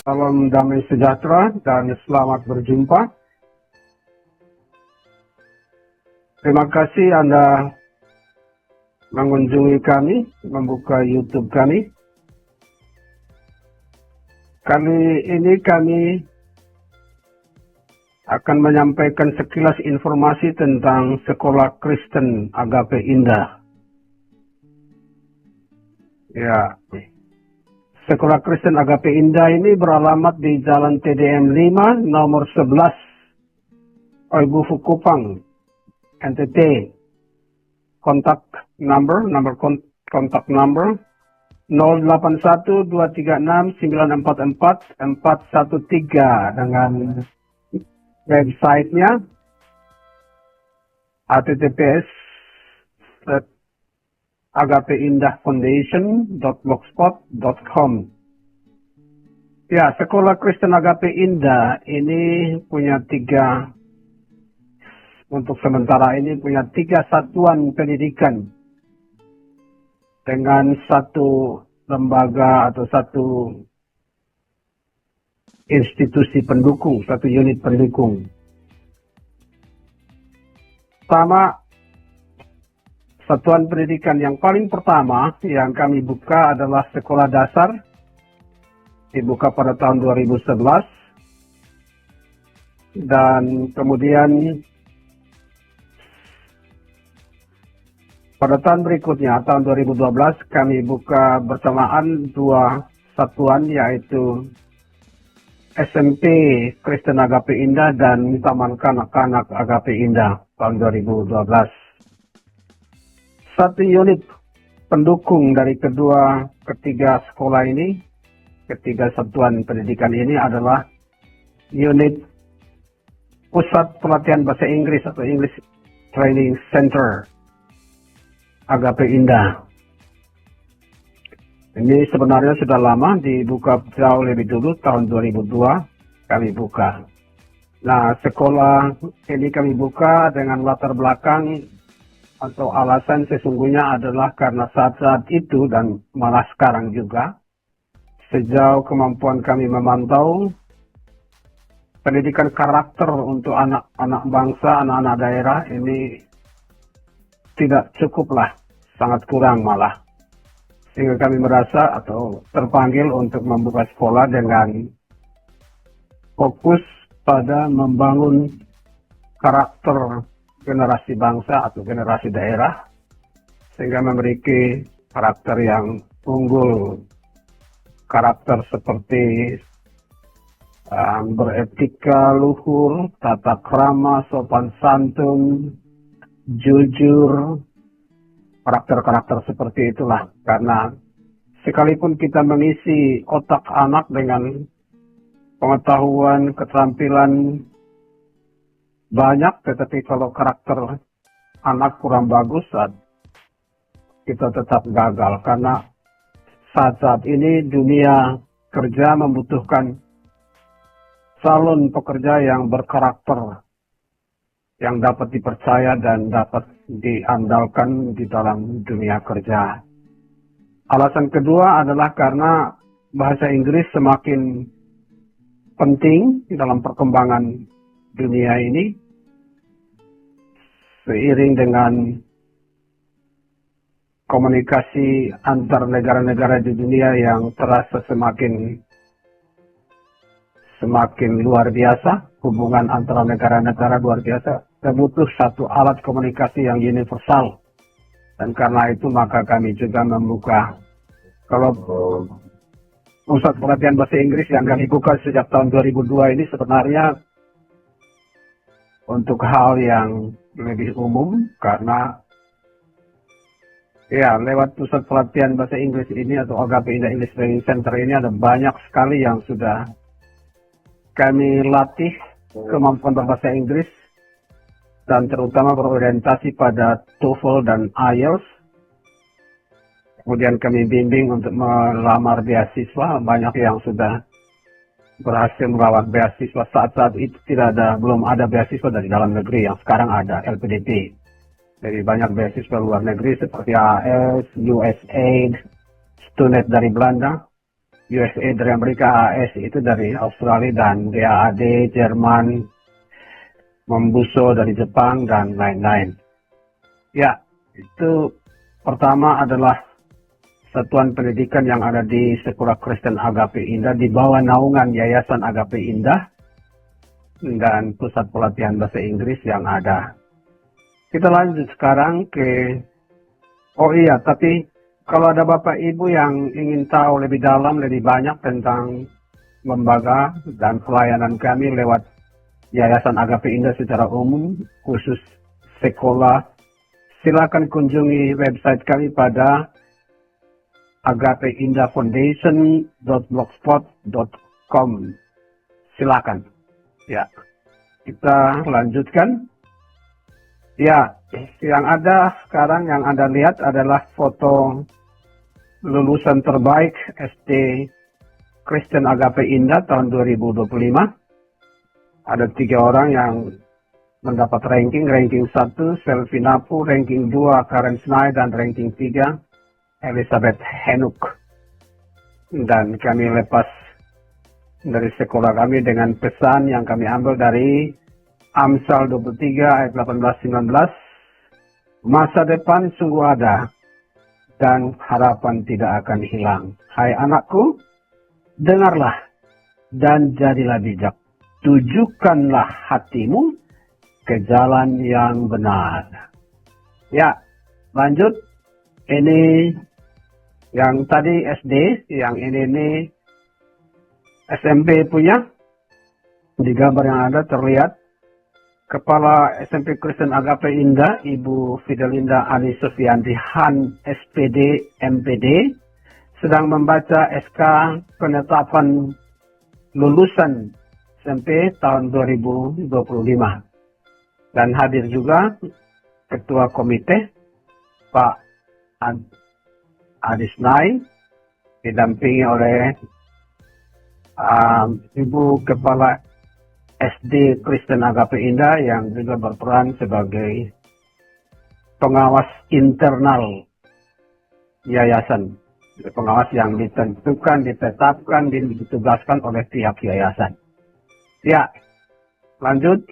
Salam damai sejahtera dan selamat berjumpa. Terima kasih Anda mengunjungi kami, membuka YouTube kami. Kali ini kami akan menyampaikan sekilas informasi tentang Sekolah Kristen Agape Indah. Ya, Sekolah Kristen Agape Indah ini beralamat di Jalan TDM 5, nomor 11, Oibufu Kupang, NTT. Kontak number 081-236-944-413 dengan websitenya https://agapeindahfoundation.blogspot.com. Ya, Sekolah Kristen Agape Indah ini punya untuk sementara ini punya 3 satuan pendidikan dengan satu lembaga atau satu institusi pendukung, satu unit pendukung. Pertama, satuan pendidikan yang paling pertama yang kami buka adalah sekolah dasar, dibuka pada tahun 2011, dan kemudian pada tahun berikutnya, tahun 2012, kami buka bersamaan 2 satuan, yaitu SMP Kristen Agape Indah dan Taman Kanak-Kanak Agape Indah tahun 2012. Satu unit pendukung dari ketiga sekolah ini, ketiga satuan pendidikan ini adalah unit Pusat Pelatihan Bahasa Inggris atau English Training Center Agape Indah. Ini sebenarnya sudah lama, dibuka jauh lebih dulu, tahun 2002 kami buka. Nah, sekolah ini kami buka dengan latar belakang atau alasan sesungguhnya adalah karena saat-saat itu dan malah sekarang juga, sejauh kemampuan kami memantau, pendidikan karakter untuk anak-anak bangsa, anak-anak daerah ini tidak cukuplah, sangat kurang malah. Sehingga kami merasa atau terpanggil untuk membuka sekolah dengan fokus pada membangun karakter generasi bangsa atau generasi daerah, sehingga memiliki karakter yang unggul, karakter seperti beretika luhur, tata krama, sopan santun, jujur, karakter-karakter seperti itulah. Karena sekalipun kita mengisi otak anak dengan pengetahuan, keterampilan banyak, tetapi kalau karakter anak kurang bagus, kita tetap gagal. Karena saat ini dunia kerja membutuhkan calon pekerja yang berkarakter, yang dapat dipercaya dan dapat diandalkan di dalam dunia kerja. Alasan kedua adalah karena bahasa Inggris semakin penting dalam perkembangan dunia ini, seiring dengan komunikasi antar negara-negara di dunia yang terasa semakin luar biasa, hubungan antara negara-negara luar biasa. Kita butuh satu alat komunikasi yang universal. Dan karena itu maka kami juga membuka, kalau pusat pelatihan bahasa Inggris yang kami buka sejak tahun 2002 ini sebenarnya untuk hal yang lebih umum, karena ya lewat pusat pelatihan bahasa Inggris ini atau Agape Indah English Training Center ini ada banyak sekali yang sudah kami latih kemampuan berbahasa Inggris, dan terutama berorientasi pada TOEFL dan IELTS. Kemudian kami bimbing untuk melamar beasiswa, banyak yang sudah berhasil merawat beasiswa. Saat-saat itu belum ada beasiswa dari dalam negeri, yang sekarang ada LPDP. Jadi banyak beasiswa luar negeri seperti AS, USAID, Stunet dari Belanda. USA dari Amerika, AS itu dari Australia, dan GAAD, Jerman, Membuso dari Jepang, dan lain-lain. Ya, itu pertama adalah satuan pendidikan yang ada di Sekolah Kristen Agape Indah di bawah naungan Yayasan Agape Indah dan pusat pelatihan bahasa Inggris yang ada. Kita lanjut sekarang ke, oh iya, tapi kalau ada Bapak Ibu yang ingin tahu lebih dalam, lebih banyak tentang lembaga dan pelayanan kami lewat Yayasan Agape Indah secara umum, khusus sekolah, silakan kunjungi website kami pada agapeindahfoundation.blogspot.com. Silakan. Ya, kita lanjutkan. Ya, yang ada sekarang yang Anda lihat adalah foto lulusan terbaik SD Kristen Agape Indah tahun 2025. Ada 3 orang yang mendapat ranking 1, Selvina Pu, ranking 2, Karen Snai, dan ranking 3, Elizabeth Henuk. Dan kami lepas dari sekolah kami dengan pesan yang kami ambil dari Amsal 23 ayat 18-19. Masa depan sungguh ada dan harapan tidak akan hilang. Hai anakku, dengarlah dan jadilah bijak. Tujukanlah hatimu ke jalan yang benar. Ya, lanjut. Ini yang tadi SD, yang ini SMP punya. Di gambar yang ada terlihat Kepala SMP Kristen Agape Indah, Ibu Fidelinda Ani Sufianti Han, SPD, MPD, sedang membaca SK penetapan lulusan SMP tahun 2025. Dan hadir juga Ketua Komite, Pak Adisnai, didampingi oleh Ibu Kepala SD Kristen Agape Indah yang juga berperan sebagai pengawas internal yayasan. Pengawas yang ditentukan, ditetapkan, ditugaskan oleh pihak yayasan. Ya, lanjut.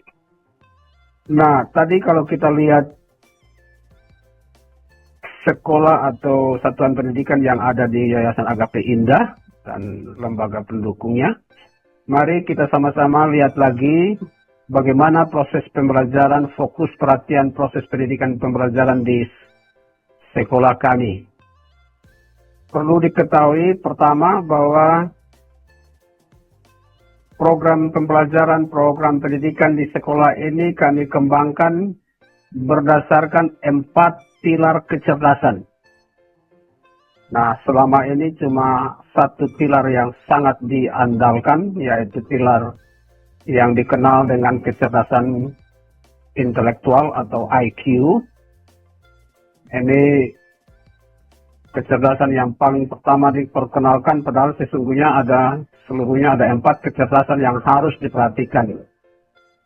Nah, tadi kalau kita lihat sekolah atau satuan pendidikan yang ada di Yayasan Agape Indah dan lembaga pendukungnya, mari kita sama-sama lihat lagi bagaimana proses pembelajaran, fokus perhatian proses pendidikan pembelajaran di sekolah kami. Perlu diketahui pertama bahwa program pembelajaran, program pendidikan di sekolah ini kami kembangkan berdasarkan 4 pilar kecerdasan. Nah, selama ini cuma 1 pilar yang sangat diandalkan, yaitu pilar yang dikenal dengan kecerdasan intelektual atau IQ. Ini kecerdasan yang paling pertama diperkenalkan, padahal sesungguhnya seluruhnya ada 4 kecerdasan yang harus diperhatikan.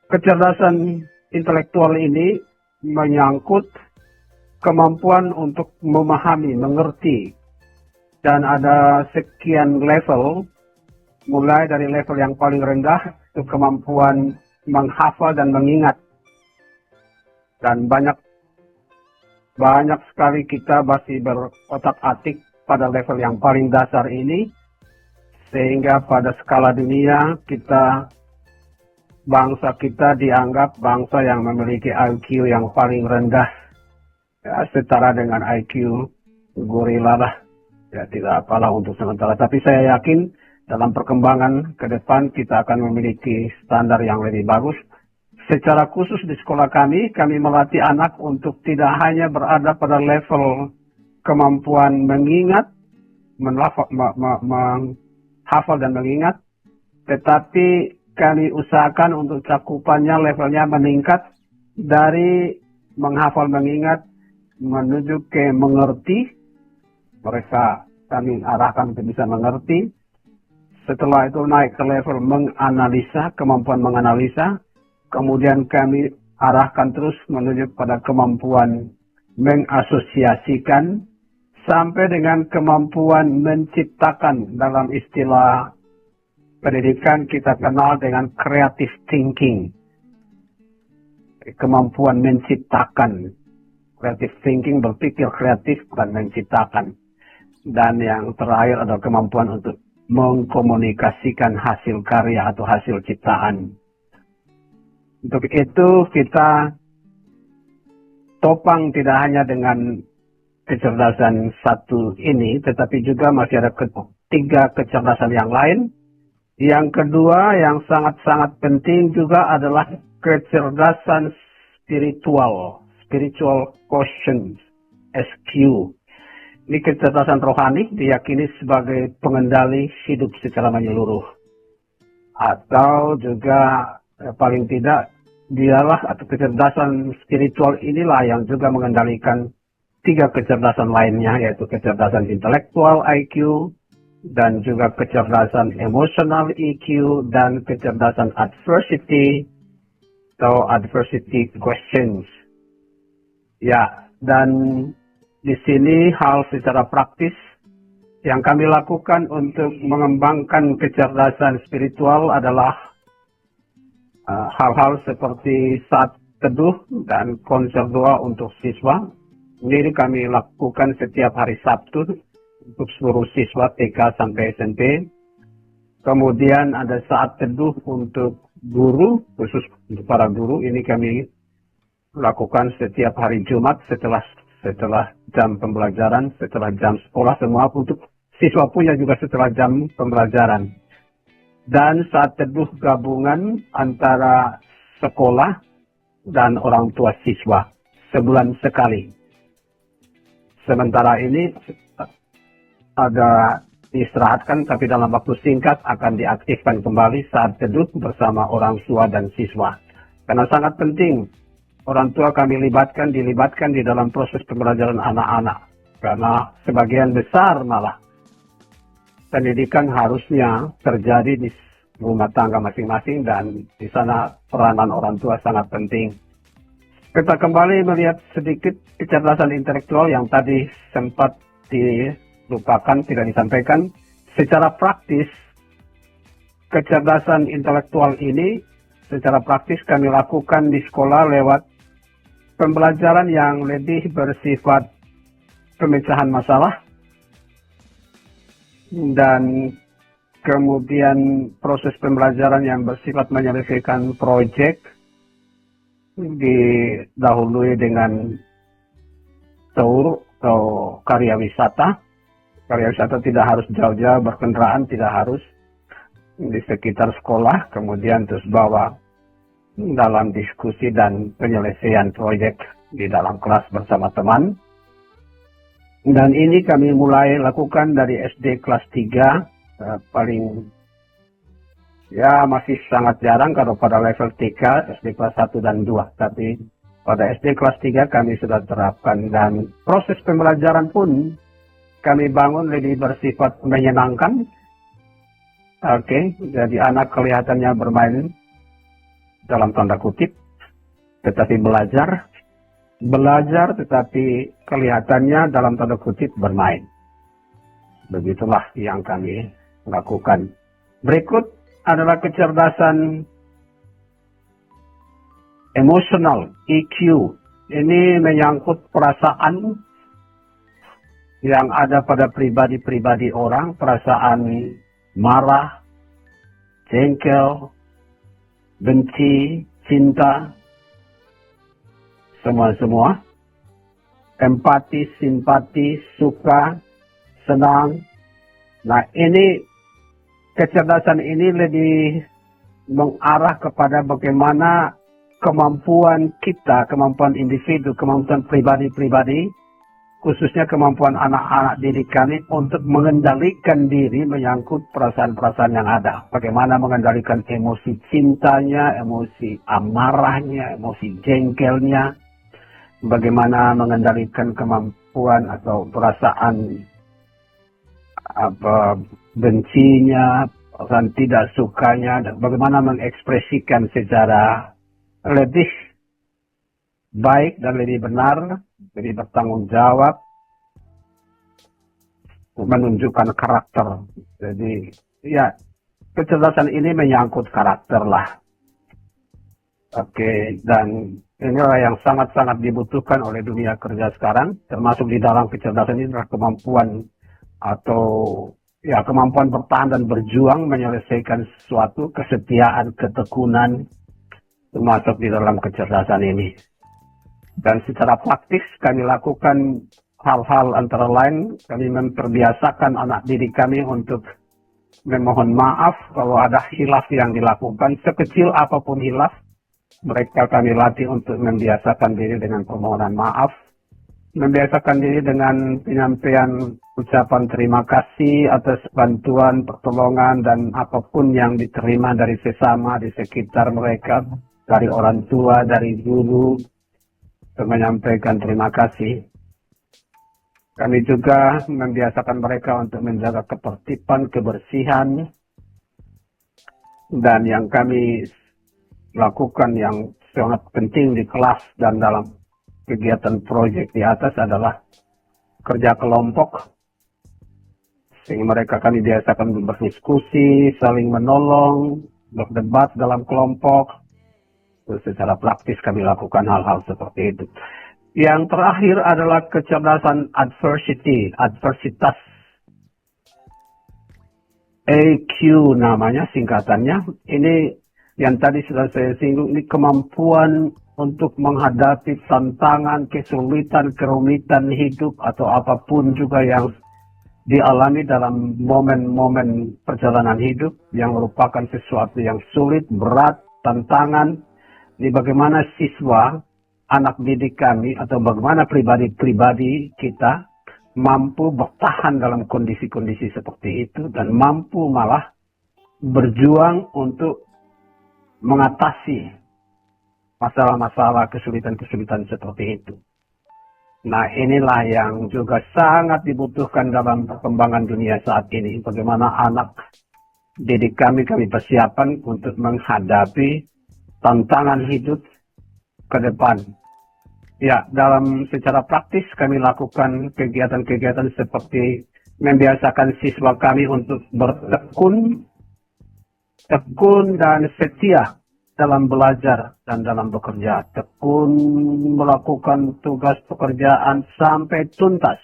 Kecerdasan intelektual ini menyangkut kemampuan untuk memahami, mengerti, dan ada sekian level, mulai dari level yang paling rendah, itu kemampuan menghafal dan mengingat. Dan banyak sekali kita masih berotak-atik pada level yang paling dasar ini, sehingga pada skala dunia bangsa kita dianggap bangsa yang memiliki IQ yang paling rendah, ya, setara dengan IQ gorila lah. Ya, tidak apalah untuk sementara, tapi saya yakin dalam perkembangan ke depan kita akan memiliki standar yang lebih bagus. Secara khusus di sekolah kami melatih anak untuk tidak hanya berada pada level kemampuan mengingat, menghafal dan mengingat, tetapi kami usahakan untuk cakupannya levelnya meningkat dari menghafal mengingat menuju ke mengerti. Mereka kami arahkan untuk bisa mengerti. Setelah itu naik ke level menganalisa, kemampuan menganalisa. Kemudian kami arahkan terus menuju pada kemampuan mengasosiasikan, sampai dengan kemampuan menciptakan. Dalam istilah pendidikan kita kenal dengan creative thinking, kemampuan menciptakan. Creative thinking, berpikir kreatif dan menciptakan. Dan yang terakhir adalah kemampuan untuk mengkomunikasikan hasil karya atau hasil ciptaan. Untuk itu kita topang tidak hanya dengan kecerdasan satu ini, tetapi juga masih ada tiga kecerdasan yang lain. Yang kedua yang sangat-sangat penting juga adalah kecerdasan spiritual quotient, SQ. Ini kecerdasan rohani diyakini sebagai pengendali hidup secara menyeluruh. Atau juga paling tidak dialah atau kecerdasan spiritual inilah yang juga mengendalikan tiga kecerdasan lainnya, yaitu kecerdasan intelektual IQ, dan juga kecerdasan emosional EQ, dan kecerdasan adversity atau adversity questions. Ya, dan di sini hal secara praktis yang kami lakukan untuk mengembangkan kecerdasan spiritual adalah hal-hal seperti saat teduh dan konser doa untuk siswa. Ini kami lakukan setiap hari Sabtu untuk seluruh siswa TK sampai SMP. Kemudian ada saat teduh untuk guru, khusus untuk para guru. Ini kami lakukan setiap hari Jumat setelah jam pembelajaran, setelah jam sekolah semua, untuk siswa punya juga setelah jam pembelajaran. Dan saat teduh gabungan antara sekolah dan orang tua siswa sebulan sekali. Sementara ini ada diistirahatkan, tapi dalam waktu singkat akan diaktifkan kembali saat teduh bersama orang tua dan siswa. Karena sangat penting orang tua kami dilibatkan di dalam proses pembelajaran anak-anak. Karena sebagian besar malah pendidikan harusnya terjadi di rumah tangga masing-masing, dan di sana peranan orang tua sangat penting. Kita kembali melihat sedikit kecerdasan intelektual yang tadi sempat dilupakan, tidak disampaikan. Secara praktis, kecerdasan intelektual ini secara praktis kami lakukan di sekolah lewat pembelajaran yang lebih bersifat pemecahan masalah, dan kemudian proses pembelajaran yang bersifat menyelesaikan proyek didahului dengan tour atau karya wisata. Karya wisata tidak harus jauh-jauh berkendaraan, tidak harus di sekitar sekolah, kemudian terus bawa dalam diskusi dan penyelesaian proyek di dalam kelas bersama teman. Dan ini kami mulai lakukan dari SD kelas 3, paling ya masih sangat jarang kalau pada level TK, SD kelas 1 dan 2. Tapi pada SD kelas 3 kami sudah terapkan, dan proses pembelajaran pun kami bangun lebih bersifat menyenangkan. Oke, jadi anak kelihatannya bermain dalam tanda kutip, tetapi belajar tetapi kelihatannya dalam tanda kutip bermain. Begitulah yang kami lakukan. Berikut adalah kecerdasan emosional, EQ. Ini menyangkut perasaan yang ada pada pribadi-pribadi orang, perasaan marah, jengkel, benci, cinta, semua. Empati, simpati, suka, senang. Nah, ini kecerdasan ini lebih mengarah kepada bagaimana kemampuan kita, kemampuan individu, kemampuan pribadi-pribadi, khususnya kemampuan anak-anak didik kami untuk mengendalikan diri menyangkut perasaan-perasaan yang ada. Bagaimana mengendalikan emosi cintanya, emosi amarahnya, emosi jengkelnya. Bagaimana mengendalikan kemampuan atau perasaan bencinya, perasaan tidak sukanya, dan bagaimana mengekspresikan secara lebih baik dan lebih benar, lebih bertanggung jawab, menunjukkan karakter. Jadi ya, kecerdasan ini menyangkut karakter lah. Oke, dan inilah yang sangat-sangat dibutuhkan oleh dunia kerja sekarang, termasuk di dalam kecerdasan ini adalah kemampuan atau ya kemampuan bertahan dan berjuang menyelesaikan sesuatu, kesetiaan, ketekunan, termasuk di dalam kecerdasan ini. Dan secara praktis kami lakukan hal-hal antara lain, kami memperbiasakan anak didik kami untuk memohon maaf kalau ada khilaf yang dilakukan, sekecil apapun khilaf. Mereka kami latih untuk membiasakan diri dengan permohonan maaf, membiasakan diri dengan penyampaian ucapan terima kasih atas bantuan, pertolongan, dan apapun yang diterima dari sesama di sekitar mereka, dari orang tua, dari guru, menyampaikan terima kasih. Kami juga membiasakan mereka untuk menjaga ketertiban, kebersihan, dan yang kami lakukan yang sangat penting di kelas dan dalam kegiatan proyek di atas adalah kerja kelompok, sehingga mereka kami biasakan berdiskusi, saling menolong, berdebat dalam kelompok. Terus secara praktis kami lakukan hal-hal seperti itu. Yang terakhir adalah kecerdasan adversitas. AQ namanya singkatannya. Ini yang tadi sudah saya singgung, ini kemampuan untuk menghadapi tantangan, kesulitan, kerumitan hidup atau apapun juga yang dialami dalam momen-momen perjalanan hidup yang merupakan sesuatu yang sulit, berat, tantangan. Ini bagaimana siswa, anak didik kami atau bagaimana pribadi-pribadi kita mampu bertahan dalam kondisi-kondisi seperti itu dan mampu malah berjuang untuk mengatasi masalah-masalah, kesulitan-kesulitan seperti itu. Nah, inilah yang juga sangat dibutuhkan dalam perkembangan dunia saat ini. Bagaimana anak didik kami persiapan untuk menghadapi tantangan hidup ke depan. Ya, dalam secara praktis kami lakukan kegiatan-kegiatan seperti membiasakan siswa kami untuk bertekun dan setia dalam belajar dan dalam bekerja. Tekun melakukan tugas pekerjaan sampai tuntas.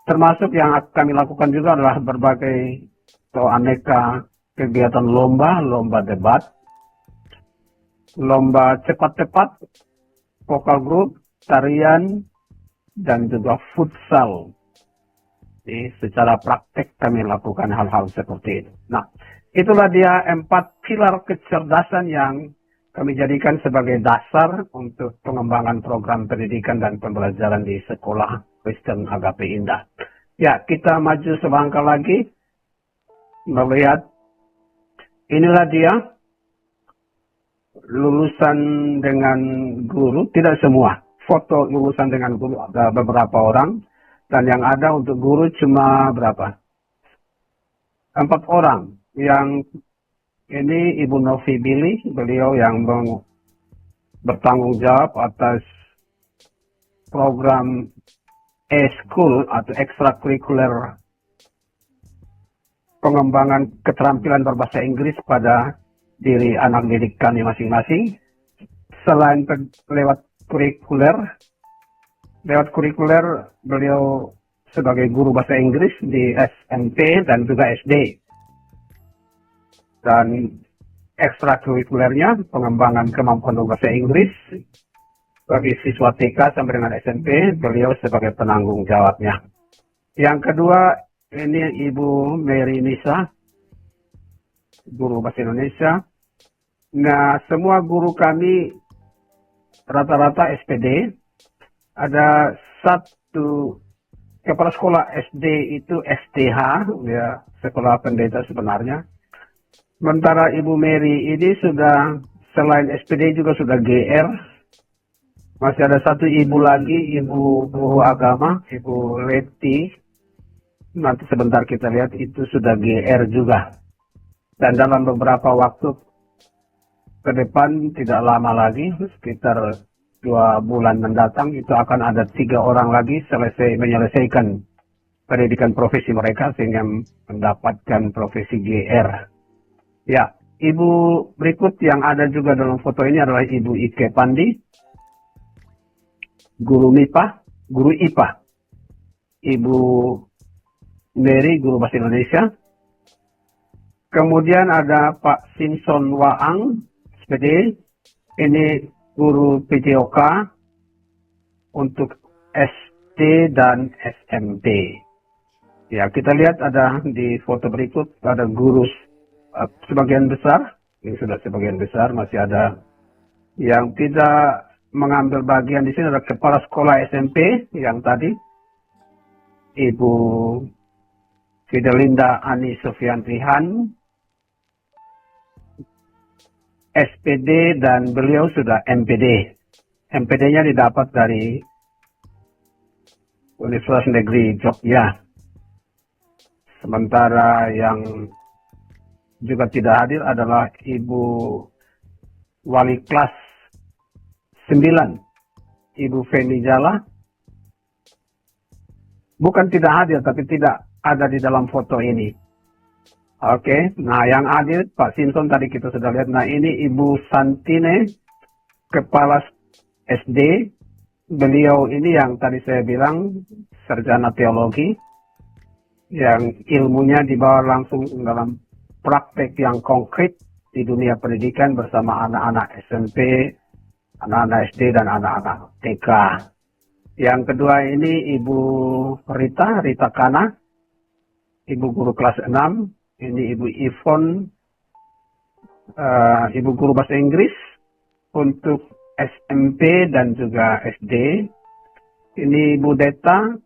Termasuk yang kami lakukan juga adalah berbagai atau aneka kegiatan lomba debat, lomba cepat-cepat, vokal group, tarian, dan juga futsal. Jadi secara praktek kami lakukan hal-hal seperti itu. Nah, itulah dia 4 pilar kecerdasan yang kami jadikan sebagai dasar untuk pengembangan program pendidikan dan pembelajaran di Sekolah Kristen Agape Indah. Ya, kita maju selangkah lagi melihat inilah dia lulusan dengan guru, tidak semua. Foto lulusan dengan guru ada beberapa orang dan yang ada untuk guru cuma berapa? 4 orang. Yang ini Ibu Novi Billy, beliau yang bertanggung jawab atas program e-school atau ekstrakurikuler pengembangan keterampilan berbahasa Inggris pada diri anak didik kami masing-masing. Selain lewat kurikuler, beliau sebagai guru bahasa Inggris di SMP dan juga SD. Dan ekstrakurikulernya pengembangan kemampuan bahasa Inggris bagi siswa TK sampai dengan SMP, beliau sebagai penanggung jawabnya. Yang kedua, ini Ibu Mary Nisa, guru bahasa Indonesia. Nah, semua guru kami rata-rata SPD. Ada satu kepala sekolah SD itu STH, ya, sekolah pendeta sebenarnya. Sementara Ibu Mary ini sudah selain SPD juga sudah GR. Masih ada satu ibu lagi, Ibu Guru Agama, Ibu Leti. Nanti sebentar kita lihat itu sudah GR juga. Dan dalam beberapa waktu ke depan tidak lama lagi, sekitar 2 bulan mendatang itu akan ada 3 orang lagi menyelesaikan pendidikan profesi mereka sehingga mendapatkan profesi GR. Ya, Ibu berikut yang ada juga dalam foto ini adalah Ibu Ike Pandi, guru IPA. Ibu Mary, guru bahasa Indonesia. Kemudian ada Pak Simpson Waang, SPD. Ini guru PJOK untuk SD dan SMP. Ya, kita lihat ada di foto berikut ada guru sebagian besar, ini sudah sebagian besar, masih ada yang tidak mengambil bagian di sini ada kepala sekolah SMP yang tadi Ibu Fidelinda Ani Sofiantrihan, SPD, dan beliau sudah MPD. MPD-nya didapat dari Universitas Negeri Jogja. Sementara yang juga tidak hadir adalah Ibu Wali kelas 9, Ibu Feni Jala. Bukan tidak hadir, tapi tidak ada di dalam foto ini. Oke, nah yang hadir Pak Simpson tadi kita sudah lihat. Nah ini Ibu Santine, kepala SD. Beliau ini yang tadi saya bilang sarjana teologi, yang ilmunya dibawa langsung dalam praktek yang konkret di dunia pendidikan bersama anak-anak SMP, anak-anak SD, dan anak-anak TK. Yang kedua ini Ibu Rita Kana, Ibu guru kelas 6. Ini Ibu Yvonne, Ibu guru bahasa Inggris untuk SMP dan juga SD. Ini Ibu Deta,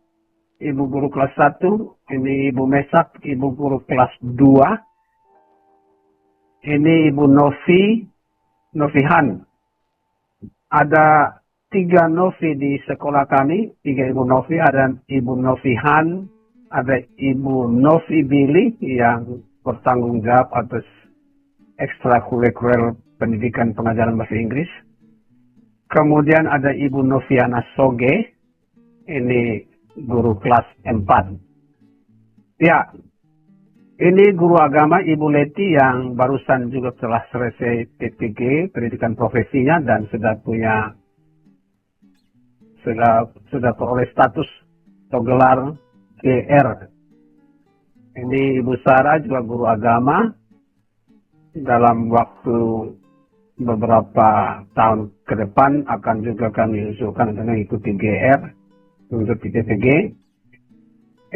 Ibu guru kelas 1. Ini Ibu Mesak, Ibu guru kelas 2. Ini Ibu Novihan. Ada 3 Novi di sekolah kami, 3 Ibu Novi, ada Ibu Novihan, ada Ibu Novi Billy yang bertanggung jawab atas ekstrakurikuler pendidikan pengajaran bahasa Inggris. Kemudian ada Ibu Noviana Soge, ini guru kelas 4. Ya, ini guru agama Ibu Leti yang barusan juga telah selesai PPG, pendidikan profesinya, dan sudah peroleh status atau gelar GR. Ini Ibu Sarah juga guru agama. Dalam waktu beberapa tahun ke depan akan juga kami usulkan untuk mengikuti GR untuk PPG.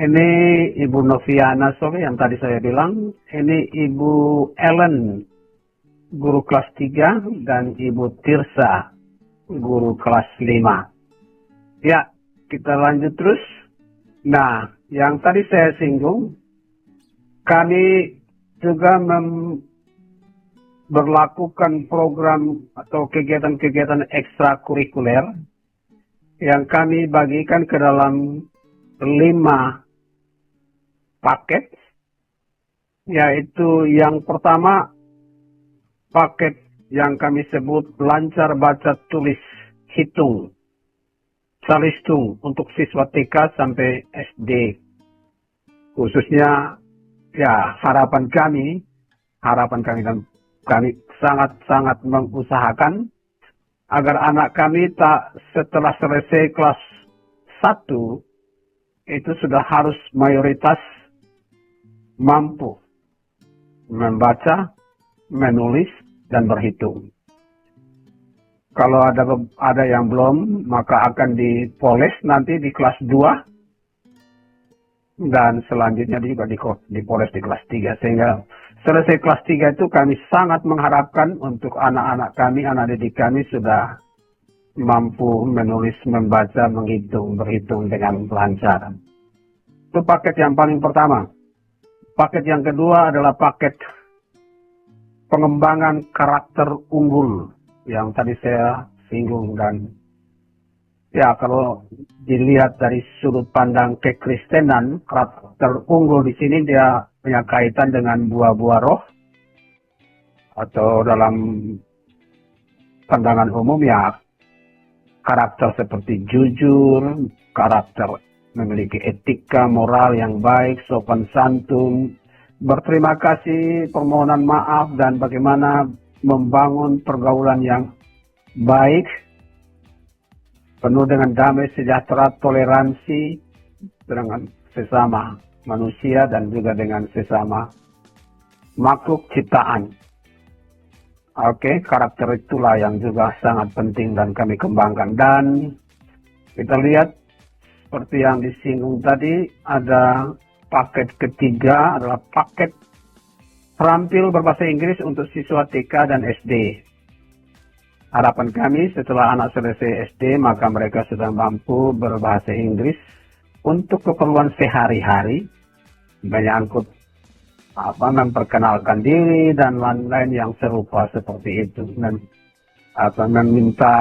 Ini Ibu Noviana Sobe yang tadi saya bilang. Ini Ibu Ellen, guru kelas 3, dan Ibu Tirsa, guru kelas 5. Ya, kita lanjut terus. Nah, yang tadi saya singgung, kami juga berlakukan program atau kegiatan-kegiatan ekstrakurikuler yang kami bagikan ke dalam 5 paket, yaitu yang pertama paket yang kami sebut lancar baca tulis hitung Salistung untuk siswa TK sampai SD. Khususnya ya harapan kami dan kami sangat-sangat mengusahakan agar anak kami setelah selesai kelas 1 itu sudah harus mayoritas mampu membaca, menulis, dan berhitung. Kalau ada yang belum, maka akan dipoles nanti di kelas 2 dan selanjutnya juga dipoles di kelas 3. Sehingga selesai kelas 3 itu kami sangat mengharapkan untuk anak-anak kami, anak didik kami sudah mampu menulis, membaca, berhitung dengan lancar. Itu paket yang paling pertama. Paket yang kedua adalah paket pengembangan karakter unggul yang tadi saya singgung, dan ya kalau dilihat dari sudut pandang kekristenan, karakter unggul di sini dia punya kaitan dengan buah-buah roh, atau dalam pandangan umum ya karakter seperti jujur, karakter memiliki etika moral yang baik, sopan santun, berterima kasih, permohonan maaf, dan bagaimana membangun pergaulan yang baik, penuh dengan damai, sejahtera, toleransi dengan sesama manusia dan juga dengan sesama makhluk ciptaan. Oke, karakter itulah yang juga sangat penting dan kami kembangkan. Dan kita lihat seperti yang disinggung tadi, ada paket ketiga adalah paket terampil berbahasa Inggris untuk siswa TK dan SD. Harapan kami setelah anak selesai SD, maka mereka sudah mampu berbahasa Inggris untuk keperluan sehari-hari, menyangkut memperkenalkan diri dan lain-lain yang serupa seperti itu. Dan meminta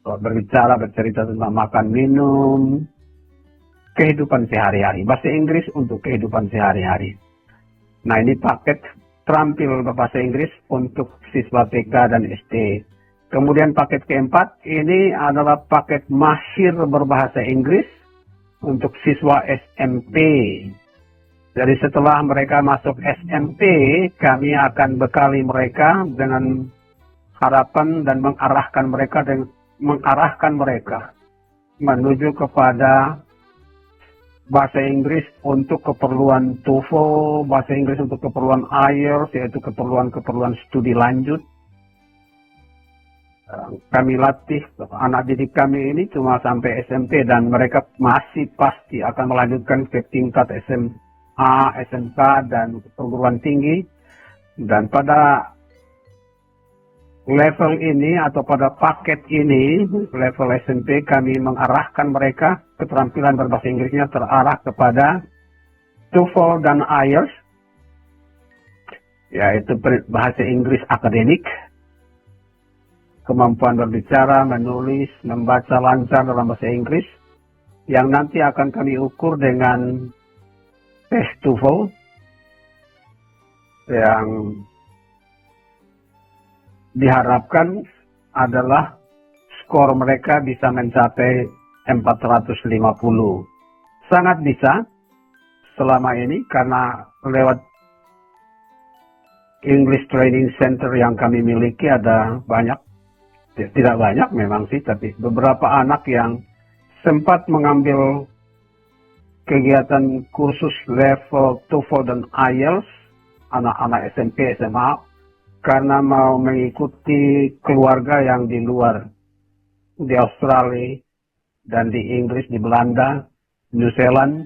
bercerita tentang makan minum, kehidupan sehari-hari. Bahasa Inggris untuk kehidupan sehari-hari. Nah, ini paket terampil berbahasa Inggris untuk siswa TK dan SD. Kemudian paket keempat, ini adalah paket mahir berbahasa Inggris untuk siswa SMP. Jadi setelah mereka masuk SMP, kami akan bekali mereka dengan harapan dan mengarahkan mereka menuju kepada bahasa Inggris untuk keperluan TOEFL, bahasa Inggris untuk keperluan IELTS, yaitu keperluan studi lanjut. Kami latih anak didik kami ini cuma sampai SMP dan mereka masih pasti akan melanjutkan ke tingkat SMA, SMK, dan perguruan tinggi. Dan pada level ini atau pada paket ini, level SMP, kami mengarahkan mereka keterampilan berbahasa Inggrisnya terarah kepada TOEFL dan IELTS, yaitu bahasa Inggris akademik, kemampuan berbicara, menulis, membaca lancar dalam bahasa Inggris, yang nanti akan kami ukur dengan tes TOEFL yang diharapkan adalah skor mereka bisa mencapai 450. Sangat bisa selama ini karena lewat English Training Center yang kami miliki ada banyak, tidak banyak memang sih, tapi beberapa anak yang sempat mengambil kegiatan kursus level TOEFL dan IELTS, anak-anak SMP, SMA, karena mau mengikuti keluarga yang di luar, di Australia dan di Inggris, di Belanda, New Zealand,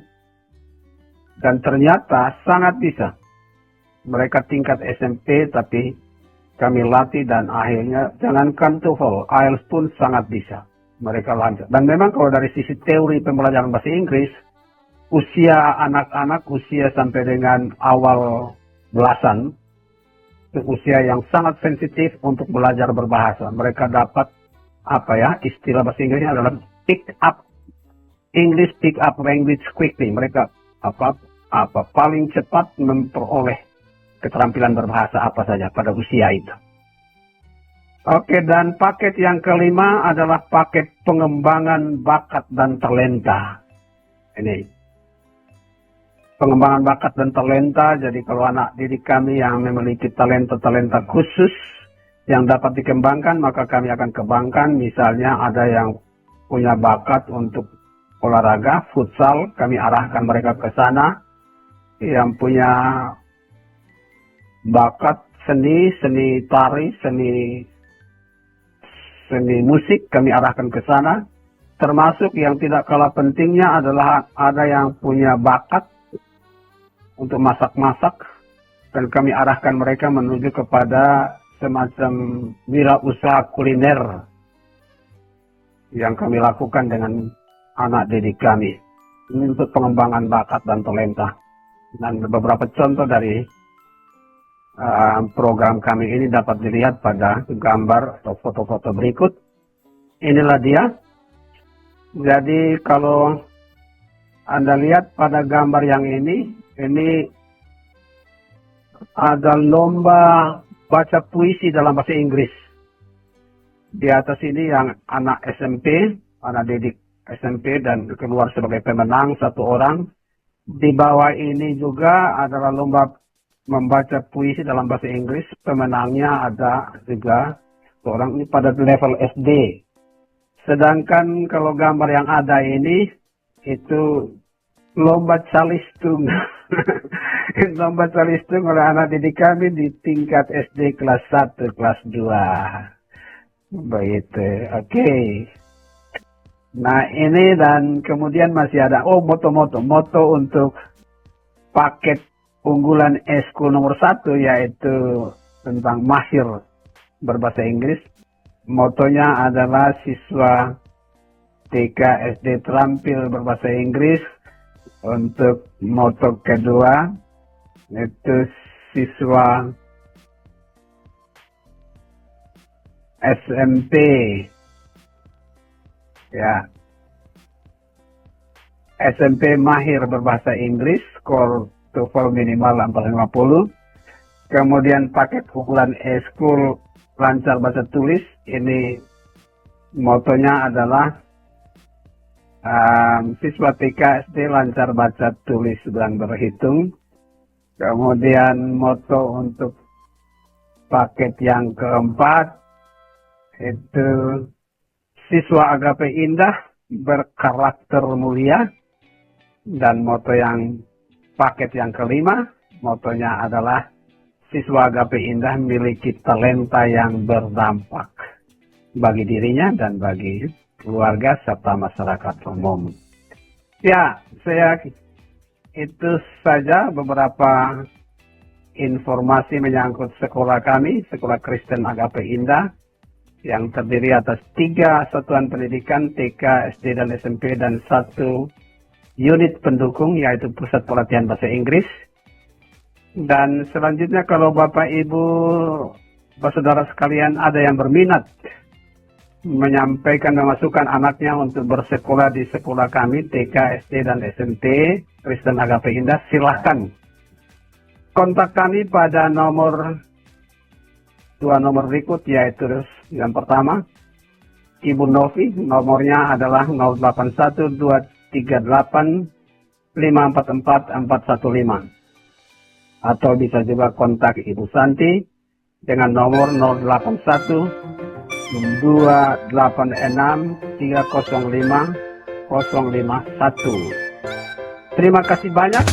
dan ternyata sangat bisa. Mereka tingkat SMP, tapi kami latih dan akhirnya jangankan TOEFL, IELTS pun sangat bisa. Mereka lancar. Dan memang kalau dari sisi teori pembelajaran bahasa Inggris, usia anak-anak, usia sampai dengan awal belasan, itu usia yang sangat sensitif untuk belajar berbahasa. Mereka dapat istilah bahasa Inggrisnya adalah pick up language quickly. Mereka paling cepat memperoleh keterampilan berbahasa apa saja pada usia itu. Oke, dan paket yang kelima adalah paket pengembangan bakat dan talenta. Ini pengembangan bakat dan talenta. Jadi kalau anak didik kami yang memiliki talenta-talenta khusus yang dapat dikembangkan, maka kami akan kembangkan. Misalnya ada yang punya bakat untuk olahraga, futsal, kami arahkan mereka ke sana. Yang punya bakat seni tari, seni musik, kami arahkan ke sana. Termasuk yang tidak kalah pentingnya adalah ada yang punya bakat untuk masak-masak, dan kami arahkan mereka menuju kepada semacam wirausaha kuliner yang kami lakukan dengan anak didik kami. Ini untuk pengembangan bakat dan talenta. Dan beberapa contoh dari program kami ini dapat dilihat pada gambar atau foto-foto berikut. Inilah dia. Jadi kalau Anda lihat pada gambar yang ini ada lomba baca puisi dalam bahasa Inggris. Di atas ini yang anak SMP, anak didik SMP dan keluar sebagai pemenang 1 orang. Di bawah ini juga adalah lomba membaca puisi dalam bahasa Inggris. Pemenangnya ada juga seorang ini pada level SD. Sedangkan kalau gambar yang ada ini itu lomba calistung. Lomba calistung oleh anak didik kami di tingkat SD kelas 1, kelas 2. Begitu. Oke. Nah ini dan kemudian masih ada moto-moto untuk paket unggulan eskul nomor 1 yaitu tentang mahir berbahasa Inggris. Motonya adalah siswa TK SD terampil berbahasa Inggris. Untuk moto kedua itu siswa SMP ya, SMP mahir berbahasa Inggris, skor TOEFL minimal 450. Kemudian paket unggulan eskul lancar bahasa tulis, ini motonya adalah siswa TK SD lancar baca tulis dan berhitung. Kemudian moto untuk paket yang keempat itu siswa Agape Indah berkarakter mulia. Dan moto yang paket yang kelima, motonya adalah siswa Agape Indah memiliki talenta yang berdampak bagi dirinya dan bagi keluarga serta masyarakat umum. Ya, itu saja beberapa informasi menyangkut sekolah kami, Sekolah Kristen Agape Indah, yang terdiri atas 3 satuan pendidikan TK, SD, dan SMP, dan 1 unit pendukung yaitu Pusat Pelatihan Bahasa Inggris. Dan selanjutnya kalau Bapak Ibu, saudara sekalian ada yang berminat menyampaikan memasukkan anaknya untuk bersekolah di sekolah kami TK, SD, dan SMP Kristen Agape Indah, silahkan kontak kami pada dua nomor berikut, yaitu yang pertama Ibu Novi, nomornya adalah 081238544415, atau bisa juga kontak Ibu Santi dengan nomor 081286305051. Terima kasih banyak.